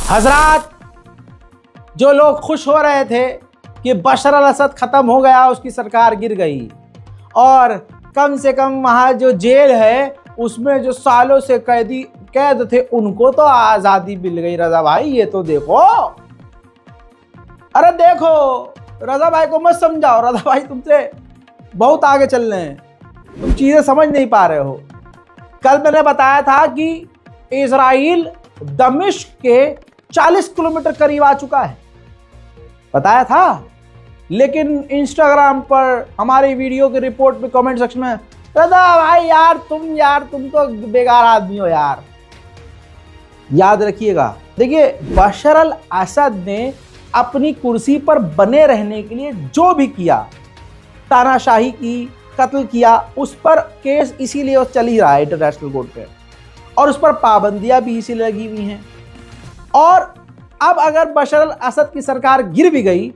हजरात, जो लोग खुश हो रहे थे कि बशर अल असद ख़त्म हो गया, उसकी सरकार गिर गई और कम से कम वहाँ जो जेल है उसमें जो सालों से कैद थे उनको तो आज़ादी मिल गई। रजा भाई ये तो देखो, अरे देखो, रजा भाई को मत समझाओ, रजा भाई तुमसे बहुत आगे चल रहे हैं, तुम चीज़ें समझ नहीं पा रहे हो। कल मैंने बताया था कि इजराइल दमिश्क के 40 किलोमीटर करीब आ चुका है, बताया था। लेकिन इंस्टाग्राम पर हमारी वीडियो के रिपोर्ट में कमेंट सेक्शन में, रजा भाई यार तुम तो बेकार आदमी हो यार। याद रखिएगा, देखिए बशर अल असद ने अपनी कुर्सी पर बने रहने के लिए जो भी किया, तानाशाही की, कत्ल किया, उस पर केस इसीलिए चल ही रहा है इंटरनेशनल कोर्ट पे, और उस पर पाबंदियां भी इसीलिए लगी हुई हैं। और अब अगर बशर अल असद की सरकार गिर भी गई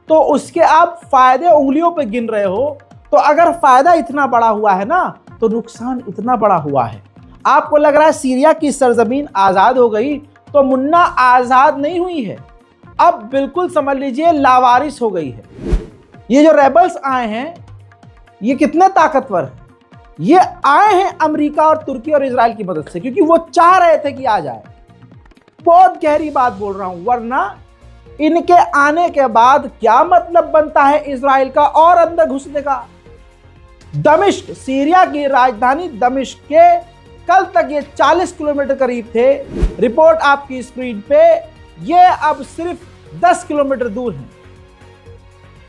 तो उसके आप फायदे उंगलियों पे गिन रहे हो, तो अगर फायदा इतना बड़ा हुआ है ना तो नुकसान इतना बड़ा हुआ है। आपको लग रहा है सीरिया की सरजमीन आज़ाद हो गई, तो मुन्ना आज़ाद नहीं हुई है, अब बिल्कुल समझ लीजिए लावारिस हो गई है। ये जो रेबल्स आए हैं ये कितने ताकतवर हैं, ये आए हैं अमेरिका और तुर्की और इजराइल की मदद से, क्योंकि वो चाह रहे थे कि आ जाए। बहुत गहरी बात बोल रहा हूं, वरना इनके आने के बाद क्या मतलब बनता है इजराइल का और अंदर घुसने का। दमिश्क, सीरिया की राजधानी दमिश्क के कल तक ये 40 किलोमीटर करीब थे, रिपोर्ट आपकी स्क्रीन पे, ये अब सिर्फ 10 किलोमीटर दूर है।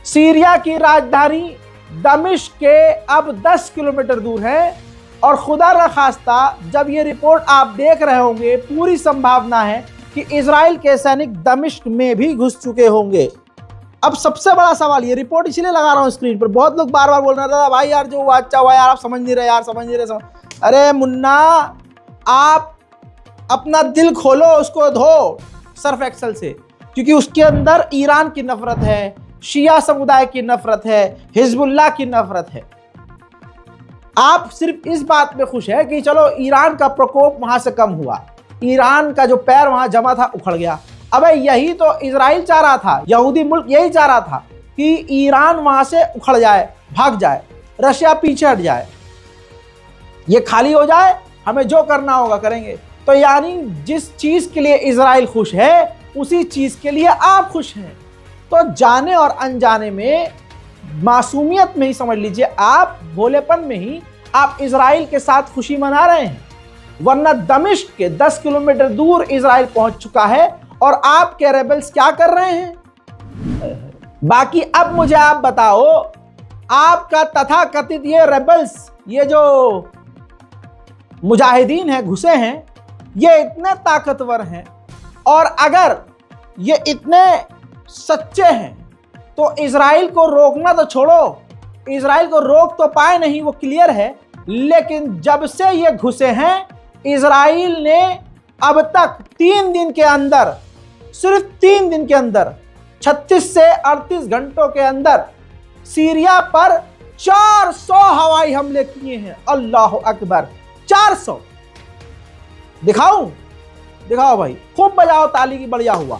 सीरिया की राजधानी दमिश्क के अब 10 किलोमीटर दूर है, और खुदा न खास्ता जब ये रिपोर्ट आप देख रहे होंगे, पूरी संभावना है कि इजराइल के सैनिक दमिश्क में भी घुस चुके होंगे। अब सबसे बड़ा सवाल, ये रिपोर्ट इसलिए लगा रहा हूं स्क्रीन पर, बहुत लोग बार बार बोल रहे थे भाई यार जो हुआ अच्छा हुआ यार, आप समझ नहीं रहे यार, समझ नहीं रहे। अरे मुन्ना, आप अपना दिल खोलो, उसको धो सर्फ एक्सेल से, क्योंकि उसके अंदर ईरान की नफरत है, शिया समुदाय की नफरत है, हिजबुल्लाह की नफरत है। आप सिर्फ इस बात में खुश है कि चलो ईरान का प्रकोप वहां से कम हुआ, ईरान का जो पैर वहां जमा था उखड़ गया। अबे यही तो इजराइल चाह रहा था, यहूदी मुल्क यही चाह रहा था कि ईरान वहां से उखड़ जाए, भाग जाए, रशिया पीछे हट जाए, ये खाली हो जाए, हमें जो करना होगा करेंगे। तो यानी जिस चीज के लिए इजराइल खुश है उसी चीज के लिए आप खुश हैं। तो जाने और अनजाने में, मासूमियत में ही समझ लीजिए, आप भोलेपन में ही आप इजराइल के साथ खुशी मना रहे हैं, वरना दमिश्क के 10 किलोमीटर दूर इजराइल पहुंच चुका है और आपके रेबल्स क्या कर रहे हैं। बाकी अब मुझे आप बताओ, आपका तथाकथित ये रेबल्स, ये जो मुजाहिदीन हैं, घुसे हैं, ये इतने ताकतवर हैं, और अगर ये इतने सच्चे हैं तो इजराइल को रोकना तो छोड़ो, इजराइल को रोक तो पाए नहीं, वो क्लियर है। लेकिन जब से ये घुसे हैं, इजराइल ने अब तक 3 दिन के अंदर, सिर्फ 3 दिन के अंदर, 36 से 38 घंटों के अंदर सीरिया पर 400 हवाई हमले किए हैं। अल्लाह अकबर, 400। दिखाऊं? दिखाओ भाई, खूब बजाओ ताली की, बढ़िया हुआ।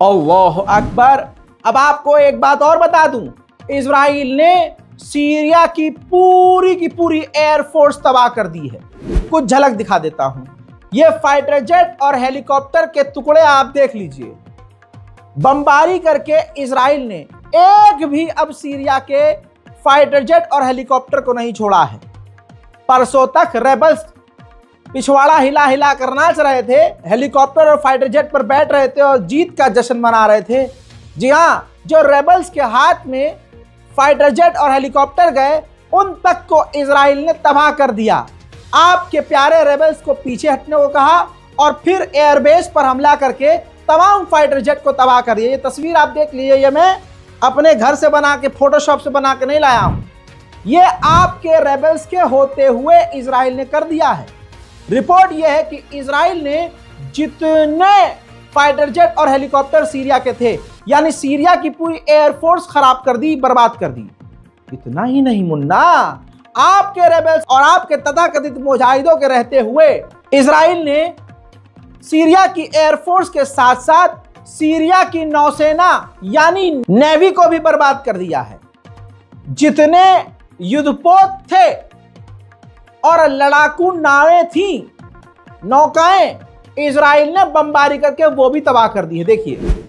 अल्लाह अकबर। अब आपको एक बात और बता दूं, इजराइल ने सीरिया की पूरी एयरफोर्स तबाह कर दी है। कुछ झलक दिखा देता हूं, ये फाइटर जेट और हेलीकॉप्टर के टुकड़े आप देख लीजिए। बमबारी करके इजराइल ने एक भी अब सीरिया के फाइटर जेट और हेलीकॉप्टर को नहीं छोड़ा है। परसों तक रेबल्स पिछवाड़ा हिला हिला कर नाच रहे थे, हेलीकॉप्टर और फाइटर जेट पर बैठ रहे थे और जीत का जश्न मना रहे थे। जी हां, जो रेबल्स के हाथ में फाइटर जेट और हेलीकॉप्टर गए उन तक को इजराइल ने तबाह कर दिया। आपके प्यारे रेबल्स को पीछे हटने को कहा और फिर एयरबेस पर हमला करके तमाम फाइटर जेट को तबाह कर दिया। ये तस्वीर आप देख लीजिए, ये मैं अपने घर से बना के, फोटोशॉप से बना के नहीं लाया हूं, ये आपके रेबल्स के होते हुए इजराइल ने कर दिया है। रिपोर्ट यह है कि इजराइल ने जितने फाइटर जेट और हेलीकॉप्टर सीरिया के थे, यानी सीरिया की पूरी एयरफोर्स खराब कर दी, बर्बाद कर दी। इतना ही नहीं मुन्ना, आपके रेबल्स और आपके तथाकथित मुजाहिदों के रहते हुए इजराइल ने सीरिया की एयरफोर्स के साथ साथ सीरिया की नौसेना यानी नेवी को भी बर्बाद कर दिया है। जितने युद्धपोत थे और लड़ाकू नावें थी, नौकाएं, इजराइल ने बमबारी करके वो भी तबाह कर दी है। देखिए,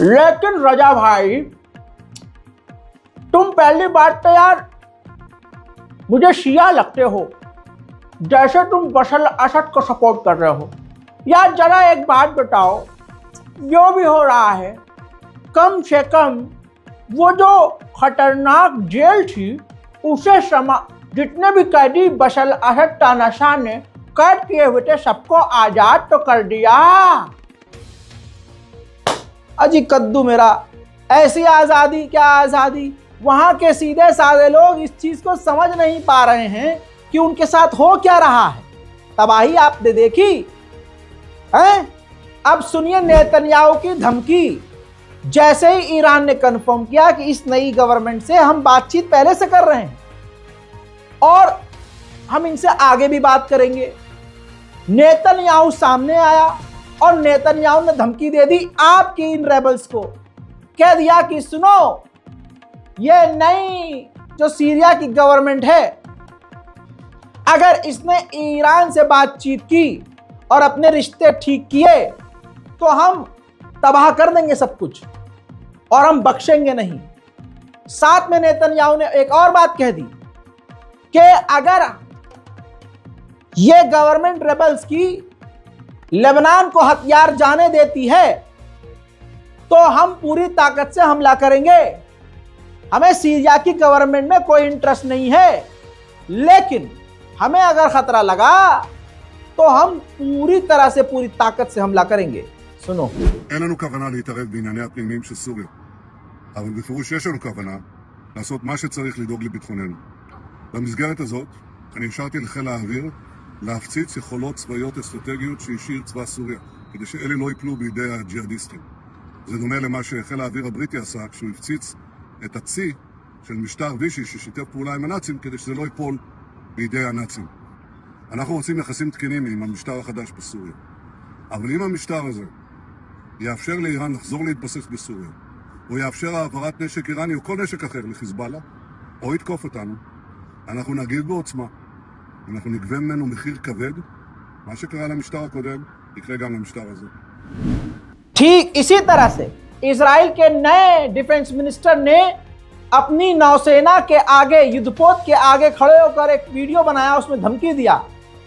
लेकिन रजा भाई, तुम पहली बात तो यार मुझे शिया लगते हो, जैसे तुम बशर असद को सपोर्ट कर रहे हो। यार जरा एक बात बताओ, जो भी हो रहा है, कम से कम वो जो खतरनाक जेल थी उसे जितने भी कैदी बशर असद तानाशाह ने कैद किए हुए थे सबको आजाद तो कर दिया। अजी कद्दू मेरा, ऐसी आज़ादी क्या आज़ादी। वहाँ के सीधे साधे लोग इस चीज़ को समझ नहीं पा रहे हैं कि उनके साथ हो क्या रहा है। तबाही आपने देखी है। अब सुनिए नेतन्याहू की धमकी। जैसे ही ईरान ने कंफर्म किया कि इस नई गवर्नमेंट से हम बातचीत पहले से कर रहे हैं और हम इनसे आगे भी बात करेंगे, नेतन्याहू सामने आया और नेतन्याहू ने धमकी दे दी आपकी इन रेबल्स को। कह दिया कि सुनो, ये नई जो सीरिया की गवर्नमेंट है, अगर इसने ईरान से बातचीत की और अपने रिश्ते ठीक किए तो हम तबाह कर देंगे सब कुछ और हम बख्शेंगे नहीं। साथ में नेतन्याहू ने एक और बात कह दी कि अगर ये गवर्नमेंट रेबल्स की लेबनान को हथियार जाने देती है तो हम पूरी ताकत से हमला करेंगे। हमें सीरिया की गवर्नमेंट में कोई इंटरेस्ट नहीं है, लेकिन हमें अगर खतरा लगा तो हम पूरी तरह से, पूरी ताकत से हमला करेंगे। सुनो, אין לנו כוונה להתערב בענייני הפנימיים של סוריה, אבל בפירוש יש לנו כוונה לעשות מה שצריך לדאוג לביטחוננו. במסגרת הזאת, אני השארתי לחיל האוויר להפציץ יכולות צבאיות אסטרטגיות שהשאיר צבא סוריה, כדי שאלה לא ייפלו בידי הג'יהאדיסטים. זה דומה למה שחיל האוויר הבריטי עשה כשהוא הפציץ את הצי של משטר וישי ששיתף פעולה עם הנאצים, כדי שזה לא ייפול בידי הנאצים. אנחנו רוצים יחסים תקינים עם המשטר החדש בסוריה. אבל אם המשטר הזה יאפשר לאיראן לחזור להתבסס בסוריה, או יאפשר העברת נשק איראני או כל נשק אחר לחיזבאללה, או יתקוף אותנו, אנחנו נגיב בעוצמה. אנחנו נגבה ממנו מחיר כבד. מה שקרה למשטר הקודם, יקרה גם למשטר הזה. ठीक इसी तरह से इजराइल के नए डिफेंस मिनिस्टर ने अपनी नौसेना के आगे, युद्धपोत के आगे खड़े होकर एक वीडियो बनाया, उसमें धमकी दिया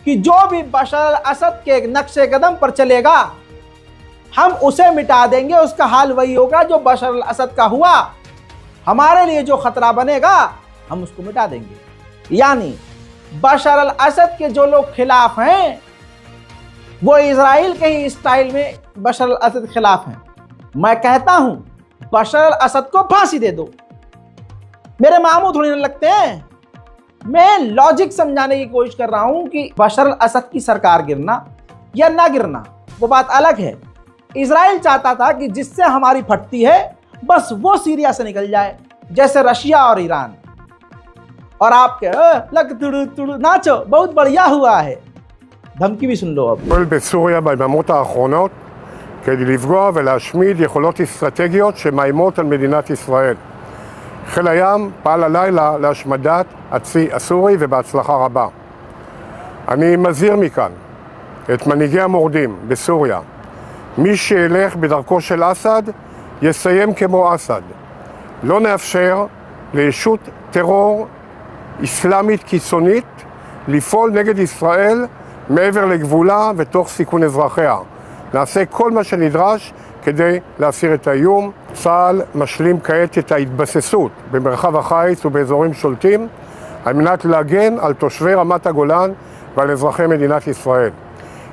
कि जो भी बशर अल असद के नक्शे कदम पर चलेगा हम उसे मिटा देंगे। उसका हाल वही होगा जो बशर अल असद का हुआ। हमारे लिए जो खतरा बनेगा हम उसको मिटा देंगे। यानी बशर अल असद के जो लोग खिलाफ हैं वो इजराइल के ही स्टाइल में बशर अल असद के खिलाफ हैं। मैं कहता हूं बशर अल असद को फांसी दे दो। मेरे मामू थोड़ी न लगते हैं। मैं लॉजिक समझाने की कोशिश कर रहा हूं कि बशर अल असद की सरकार गिरना या ना गिरना वो बात अलग है। इजराइल चाहता था कि जिससे हमारी फटती है बस वो सीरिया से निकल जाए, जैसे रशिया और ईरान। और आपके लग तुड़ू तुड़ू नाचो, बहुत बढ़िया हुआ है। धमकी भी सुन लो अब। פועל בסוריה ביממות האחרונות כדי לפגוע ולהשמיד יכולות אסטרטגיות שמאיימות על מדינת ישראל. חיל הים פעל הלילה להשמדת הצי הסורי ובהצלחה רבה. אני מזהיר מכאן את מנהיגי המורדים בסוריה. מי שילך בדרכו של אסד יסיים כמו אסד. לא נאפשר לישות טרור אסלאמית קיצונית לפעול נגד ישראל מעבר לגבולה ותוך סיכון אזרחיה. נעשה כל מה שנדרש כדי להסיר את האיום. צה"ל משלים כעת את ההתבססות במרחב החיץ ובאזורים שולטים על מנת להגן על תושבי רמת הגולן ועל אזרחי מדינת ישראל.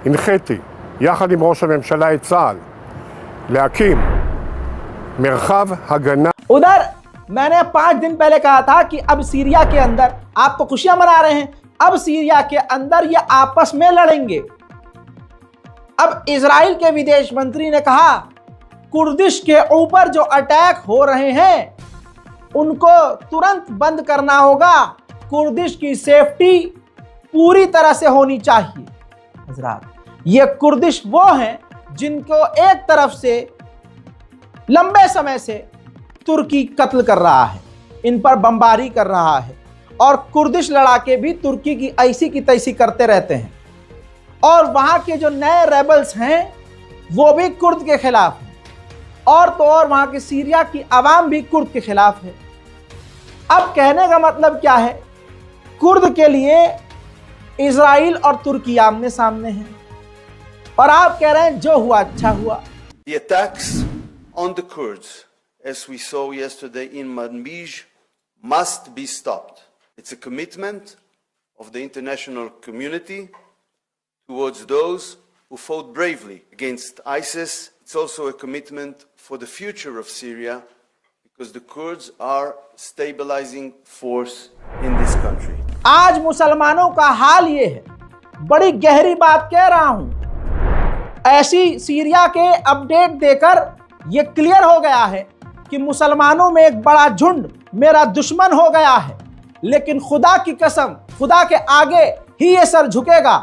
הנחיתי יחד עם ראש הממשלה את צה"ל להקים מרחב הגנה. उधर मैंने 5 दिन पहले कहा था कि अब सीरिया के अंदर, आप तो खुशियां मना रहे हैं, अब सीरिया के अंदर ये आपस में लड़ेंगे। अब इजराइल के विदेश मंत्री ने कहा कुर्दिश के ऊपर जो अटैक हो रहे हैं उनको तुरंत बंद करना होगा। कुर्दिश की सेफ्टी पूरी तरह से होनी चाहिए। हजरात, ये कुर्दिश वो हैं जिनको एक तरफ से लंबे समय से तुर्की कत्ल कर रहा है, इन पर बमबारी कर रहा है, और कुर्दिश लड़ाके भी तुर्की की ऐसी की तैसी करते रहते हैं। और वहाँ के जो नए रेबल्स हैं वो भी कुर्द के खिलाफ हैं, और तो और वहाँ के सीरिया की आवाम भी कुर्द के खिलाफ है। अब कहने का मतलब क्या है, कुर्द के लिए इजराइल और तुर्की आमने सामने हैं, और आप कह रहे हैं जो हुआ अच्छा हुआ। The attacks on the Kurds, as we saw yesterday in Manbij, must be stopped. It's a commitment of the international community towards those who fought bravely against ISIS. It's also a commitment for the future of Syria, because the Kurds are stabilizing force in this country. आज मुसलमानों का हाल ये है, बड़ी गहरी बात कह रहा हूं। ऐसी सीरिया के अपडेट देकर ये क्लियर हो गया है कि मुसलमानों में एक बड़ा झुंड मेरा दुश्मन हो गया है। लेकिन खुदा की कसम, खुदा के आगे ही ये सर झुकेगा,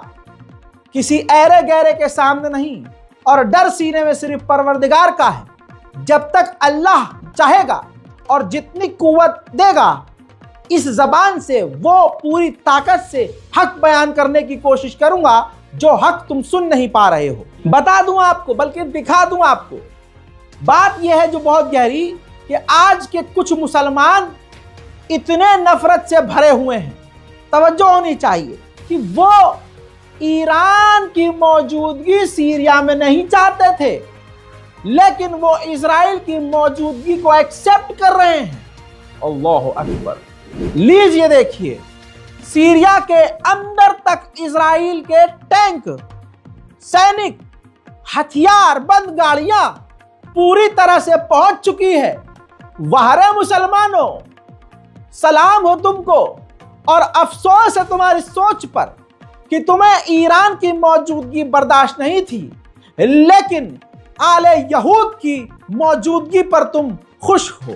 किसी ऐरे गहरे के सामने नहीं। और डर सीने में सिर्फ परवरदिगार का है। जब तक अल्लाह चाहेगा और जितनी कुव्वत देगा, इस जबान से वो पूरी ताकत से हक बयान करने की कोशिश करूंगा जो हक तुम सुन नहीं पा रहे हो। बता दूं आपको, बल्कि दिखा दूं आपको। बात यह है जो बहुत गहरी, कि आज के कुछ मुसलमान इतने नफरत से भरे हुए हैं, तवज्जो होनी चाहिए, कि वो ईरान की मौजूदगी सीरिया में नहीं चाहते थे, लेकिन वो इजराइल की मौजूदगी को एक्सेप्ट कर रहे हैं। अल्लाह अकबर। लीजिए देखिए, सीरिया के अंदर तक इजराइल के टैंक, सैनिक, हथियार बंद गाड़ियां पूरी तरह से पहुंच चुकी है। वाहरे मुसलमानों, सलाम हो तुमको और अफसोस है तुम्हारी सोच पर कि तुम्हें ईरान की मौजूदगी बर्दाश्त नहीं थी, लेकिन आले यहूद की मौजूदगी पर तुम खुश हो।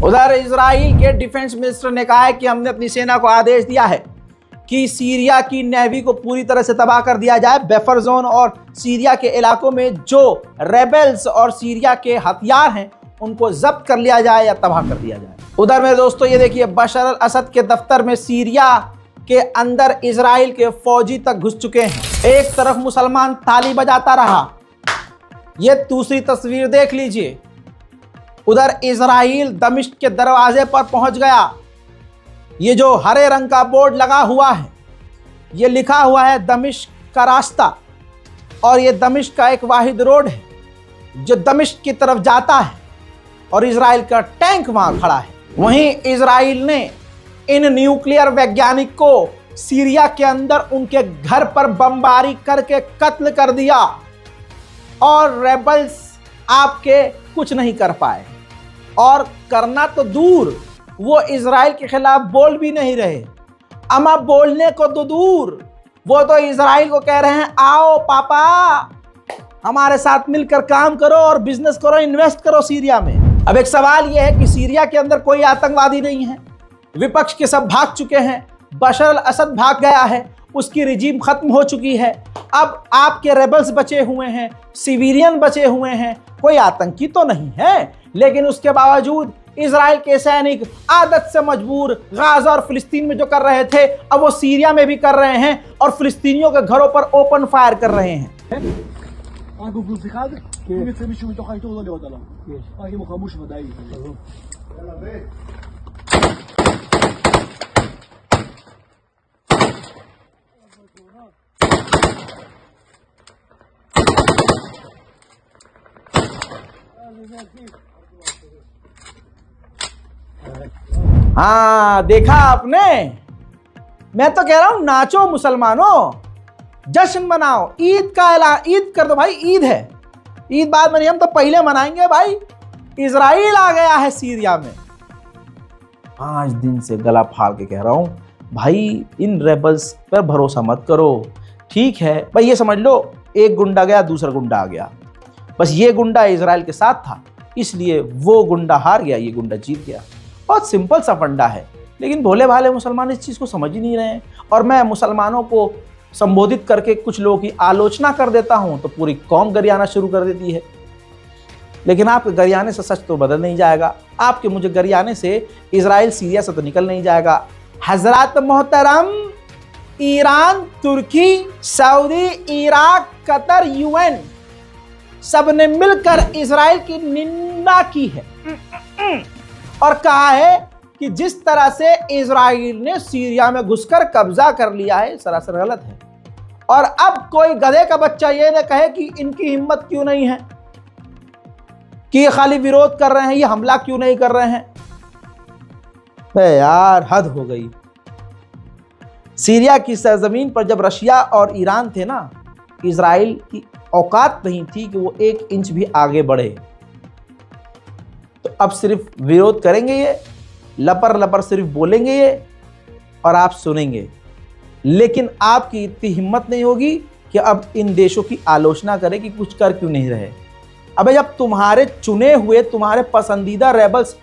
उधर इजराइल के डिफेंस मिनिस्टर ने कहा है कि हमने अपनी सेना को आदेश दिया है कि सीरिया की नेवी को पूरी तरह से तबाह कर दिया जाए। बफर जोन और सीरिया के इलाकों में जो रेबेल्स और सीरिया के हथियार हैं उनको जब्त कर लिया जाए या तबाह कर दिया जाए। उधर में दोस्तों ये देखिए, बशर अल असद के दफ्तर में सीरिया के अंदर इजराइल के फौजी तक घुस चुके हैं। एक तरफ मुसलमान ताली बजाता रहा, ये दूसरी तस्वीर देख लीजिए। उधर इजराइल दमिश्क के दरवाजे पर पहुंच गया। ये जो हरे रंग का बोर्ड लगा हुआ है, ये लिखा हुआ है दमिश्क का रास्ता, और ये दमिश्क का एक वाहिद रोड है जो दमिश्क की तरफ जाता है, और इजराइल का टैंक वहां खड़ा है। वहीं इजराइल ने इन न्यूक्लियर वैज्ञानिक को सीरिया के अंदर उनके घर पर बमबारी करके कत्ल कर दिया, और रेबल्स आपके कुछ नहीं कर पाए। और करना तो दूर, वो इजराइल के खिलाफ बोल भी नहीं रहे। अमा बोलने को तो दूर, वो तो इजराइल को कह रहे हैं आओ पापा हमारे साथ मिलकर काम करो और बिजनेस करो, इन्वेस्ट करो सीरिया में। अब एक सवाल यह है कि सीरिया के अंदर कोई आतंकवादी नहीं है, विपक्ष के सब भाग चुके हैं, बशर अल असद भाग गया है, उसकी रिजीम खत्म हो चुकी है। अब आपके रेबल्स बचे हुए हैं, सिविलियन बचे हुए हैं, कोई आतंकी तो नहीं है। लेकिन उसके बावजूद इजराइल के सैनिक आदत से मजबूर गाजा और फिलिस्तीन में जो कर रहे थे, अब वो सीरिया में भी कर रहे हैं और फिलिस्तीनियों के घरों पर ओपन फायर कर रहे हैं। हाँ, देखा आपने, मैं तो कह रहा हूं नाचो मुसलमानों, जश्न मनाओ, ईद का ऐलान, ईद कर दो भाई, ईद है, ईद बाद में नहीं, हम तो पहले मनाएंगे भाई। इजराइल आ गया है सीरिया में। 5 दिन से गला फाड़ के कह रहा हूं भाई, इन रेबल्स पर भरोसा मत करो। ठीक है भाई, ये समझ लो एक गुंडा गया दूसरा गुंडा आ गया, बस ये गुंडा इजराइल के साथ था इसलिए वो गुंडा हार गया, ये गुंडा जीत गया। बहुत सिंपल सा फंडा है, लेकिन भोले भाले मुसलमान इस चीज़ को समझ ही नहीं रहे हैं। और मैं मुसलमानों को संबोधित करके कुछ लोगों की आलोचना कर देता हूं तो पूरी कौम गरियाना शुरू कर देती है। लेकिन आपके गरियाने से सच तो बदल नहीं जाएगा, आपके मुझे गरियाने से इजराइल सीरिया से तो निकल नहीं जाएगा। हजरत मोहतरम, ईरान, तुर्की, सऊदी, इराक, कतर, यूएन सब ने मिलकर इजराइल की निंदा की है और कहा है कि जिस तरह से इजराइल ने सीरिया में घुसकर कब्जा कर लिया है सरासर गलत है। और अब कोई गधे का बच्चा ये न कहे कि इनकी हिम्मत क्यों नहीं है, कि ये खाली विरोध कर रहे हैं, ये हमला क्यों नहीं कर रहे हैं। यार हद हो गई। सीरिया की सरजमीन पर जब रशिया और ईरान थे ना, इजराइल की औकात नहीं थी कि वो 1 इंच भी आगे बढ़े। तो अब सिर्फ विरोध करेंगे ये, लपर लपर सिर्फ बोलेंगे ये, और आप सुनेंगे। लेकिन आपकी इतनी हिम्मत नहीं होगी कि अब इन देशों की आलोचना करें कि कुछ कर क्यों नहीं रहे। अबे जब तुम्हारे चुने हुए, तुम्हारे पसंदीदा रेबल्स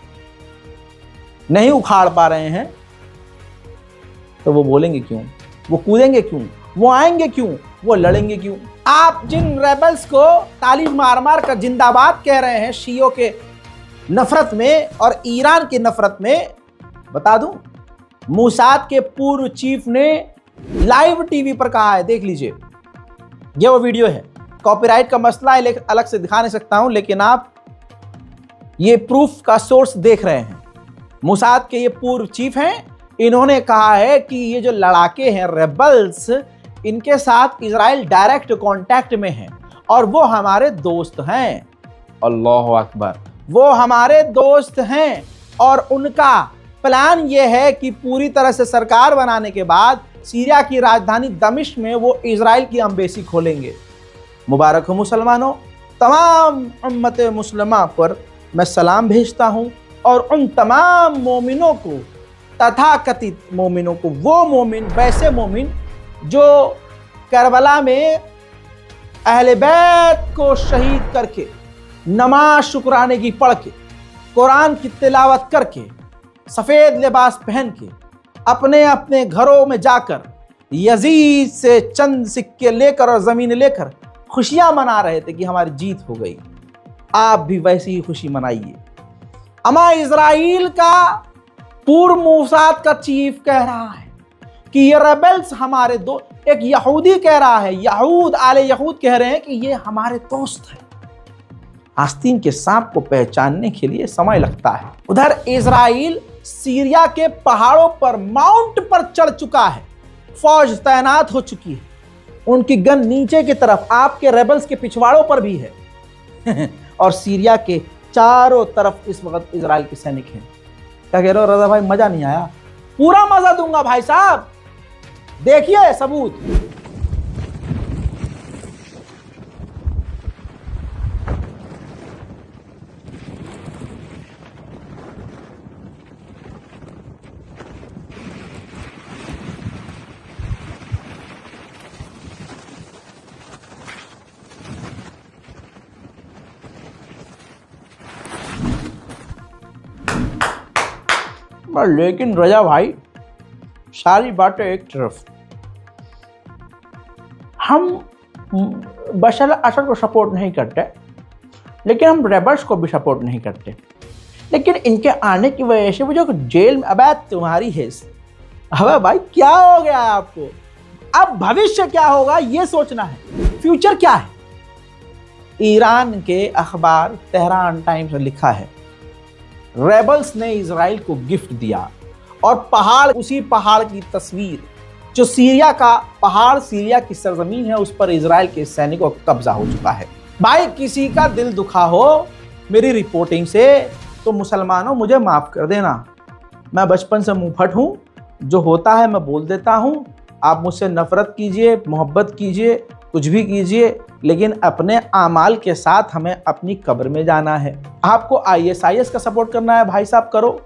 नहीं उखाड़ पा रहे हैं तो वो बोलेंगे क्यों, वो कूदेंगे क्यों, वो आएंगे क्यों, वो लड़ेंगे क्यों? आप जिन रेबल्स को ताली मार मार कर जिंदाबाद कह रहे हैं शियों के नफरत में और ईरान की नफरत में, बता दूं, मोसाद के पूर्व चीफ ने लाइव टीवी पर कहा है, देख लीजिए, ये वो वीडियो है। कॉपीराइट का मसला है, लेकिन अलग से दिखा नहीं सकता हूं, लेकिन आप ये प्रूफ का सोर्स देख रहे हैं। मोसाद के ये पूर्व चीफ हैं, इन्होंने कहा है कि ये जो लड़ाके हैं रेबल्स, इनके साथ इजराइल डायरेक्ट कांटेक्ट में है और वो हमारे दोस्त हैं। अल्लाह अकबर, वो हमारे दोस्त हैं और उनका प्लान ये है कि पूरी तरह से सरकार बनाने के बाद सीरिया की राजधानी दमिश्क में वो इजराइल की एम्बेसी खोलेंगे। मुबारक हो मुसलमानों, तमाम उम्मत मुस्लिमा पर मैं सलाम भेजता हूँ और उन तमाम मोमिनों को, तथाकथित मोमिनों को, वो मोमिन, वैसे मोमिन जो करबला में अहले बैत को शहीद करके, नमाज शुक्राने की पढ़ के, कुरान की तिलावत करके, सफ़ेद लिबास पहन के, अपने अपने घरों में जाकर यजीद से चंद सिक्के लेकर और ज़मीन लेकर खुशियां मना रहे थे कि हमारी जीत हो गई। आप भी वैसी ही खुशी मनाइए। अमा इजराइल का पूर्व मोसाद का चीफ कह रहा है कि ये रेबल्स हमारे दो, एक यहूदी कह रहा है, यहूद आले यहूद कह रहे हैं कि ये हमारे दोस्त हैं। आस्तीन के सांप को पहचानने के लिए समय लगता है। उधर इजराइल सीरिया के पहाड़ों पर, माउंट पर चढ़ चुका है, फौज तैनात हो चुकी है, उनकी गन नीचे की तरफ, आपके रेबल्स के पिछवाड़ों पर भी है और सीरिया के चारों तरफ इस वक्त इजराइल के सैनिक हैं। क्या कह रहे हो रजा भाई, मजा नहीं आया? पूरा मजा दूंगा भाई साहब, देखिए सबूत। लेकिन रजा भाई, सारी बातें एक तरफ, हम बशर असद को सपोर्ट नहीं करते, लेकिन हम रेबल्स को भी सपोर्ट नहीं करते, लेकिन इनके आने की वजह से वो जो जेल में, अब तुम्हारी है, अबे भाई क्या हो गया है आपको? अब भविष्य क्या होगा ये सोचना है, फ्यूचर क्या है। ईरान के अखबार तेहरान टाइम्स ने लिखा है, रेबल्स ने इजराइल को गिफ्ट दिया और पहाड़, उसी पहाड़ की तस्वीर जो सीरिया का पहाड़, सीरिया की सरजमीन है, उस पर इजराइल के सैनिकों का कब्जा हो चुका है। भाई किसी का दिल दुखा हो मेरी रिपोर्टिंग से तो मुसलमानों मुझे माफ कर देना, मैं बचपन से मुंहफट हूँ, जो होता है मैं बोल देता हूँ। आप मुझसे नफरत कीजिए, मोहब्बत कीजिए, कुछ भी कीजिए, लेकिन अपने आमाल के साथ हमें अपनी कब्र में जाना है। आपको ISIS का सपोर्ट करना है भाई साहब करो,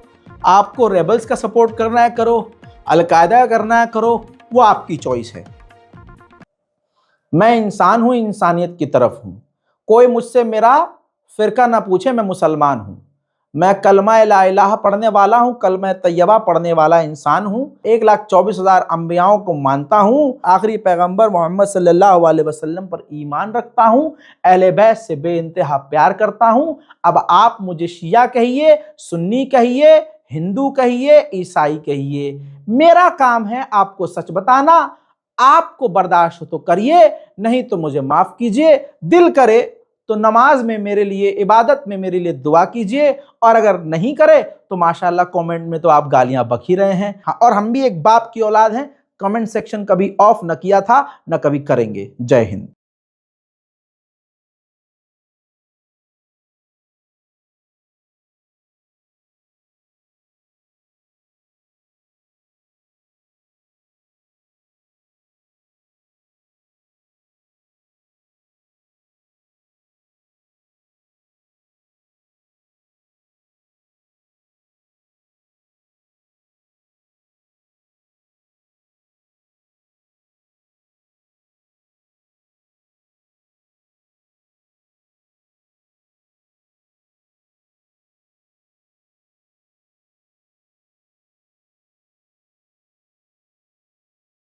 आपको रेबल्स का सपोर्ट करना है करो, अलकायदा करना है करो, वो आपकी चॉइस है। मैं इंसान हूँ, इंसानियत की तरफ हूँ। कोई मुझसे मेरा फ़िरका ना पूछे, मैं मुसलमान हूँ, मैं कलमा ला इलाहा पढ़ने वाला हूँ, कलमा तैयबा पढ़ने वाला इंसान हूँ, 1,24,000 अंबियाओं को मानता हूँ, आखिरी पैगंबर मोहम्मद सल्लल्लाहु अलैहि वसल्लम पर ईमान रखता हूँ, अहले बैत से बेइंतहा प्यार करता हूँ। अब आप मुझे शिया कहिए, सुन्नी कहिए, हिंदू कहिए, ईसाई कहिए, मेरा काम है आपको सच बताना। आपको बर्दाश्त हो तो करिए, नहीं तो मुझे माफ़ कीजिए। दिल करे तो नमाज में मेरे लिए, इबादत में मेरे लिए दुआ कीजिए, और अगर नहीं करे तो माशाल्लाह कमेंट में तो आप गालियां बक ही रहे हैं। हाँ, और हम भी एक बाप की औलाद हैं, कमेंट सेक्शन कभी ऑफ न किया था, न कभी करेंगे। जय हिंद।